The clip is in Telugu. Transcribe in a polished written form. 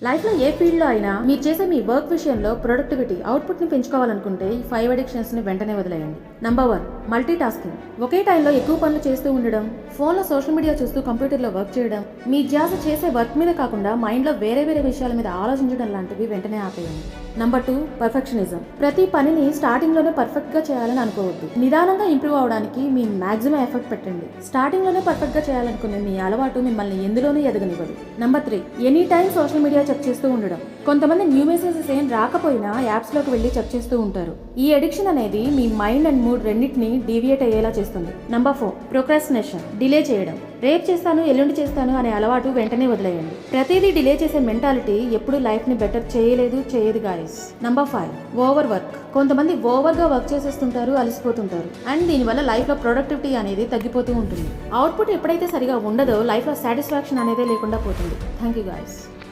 లైఫ్లో ఏ ఫీల్డ్లో అయినా మీరు చేసే మీ వర్క్ విషయంలో ప్రొడక్టివిటీ అవుట్పుట్ని పెంచుకోవాలనుకుంటే ఈ 5 అడిక్షన్స్ని వెంటనే వదిలేయండి. Number 1, multi tasking. ఒకే టైంలో ఎక్కువ పనులు చేస్తూ ఉండడం, ఫోన్లో సోషల్ మీడియా చూస్తూ కంప్యూటర్లో వర్క్ చేయడం, మీ ధ్యాస చేసే వర్క్ మీద కాకుండా మైండ్లో వేరే విషయాల మీద ఆలోచించడం లాంటివి వెంటనే ఆపేయండి. Number 2, perfectionism. ప్రతి పనిని స్టార్టింగ్లోనే పర్ఫెక్ట్గా చేయాలని అనుకోవద్దు. నిదానంగా ఇంప్రూవ్ అవడానికి మీ మాక్సిమం ఎఫర్ట్ పెట్టండి. స్టార్టింగ్లోనే పర్ఫెక్ట్గా చేయాలనుకునే మీ అలవాటు మిమ్మల్ని ఎందులోనూ ఎదగనివ్వదు. Number 3, any time social media check చేస్తూ ఉండడం. కొంతమంది న్యూ మెసేజెస్ ఏం రాకపోయినా యాప్స్లోకి వెళ్ళి చెక్ చేస్తూ ఉంటారు. ఈ అడిక్షన్ అనేది మీ మైండ్ అండ్ మూడ్ రెండింటిని డీవియేట్ అయ్యేలా చేస్తుంది. Number 4, procrastination. డిలే చేయడం. రేపు చేస్తాను, ఎల్లుండి చేస్తాను అనే అలవాటు వెంటనే వదిలేయండి. ప్రతిదీ డిలే చేసే మెంటాలిటీ ఎప్పుడు లైఫ్ని బెటర్ చేయదు గాయస్. Number 5, over work. కొంతమంది ఓవర్గా వర్క్ చేసేస్తుంటారు, అలసిపోతుంటారు. అండ్ దీనివల్ల లైఫ్లో ప్రొడక్టివిటీ అనేది తగ్గిపోతూ ఉంటుంది. అవుట్పుట్ ఎప్పుడైతే సరిగా ఉండదో లైఫ్లో సాటిస్ఫాక్షన్ అనేది లేకుండా పోతుంది. Thank you guys.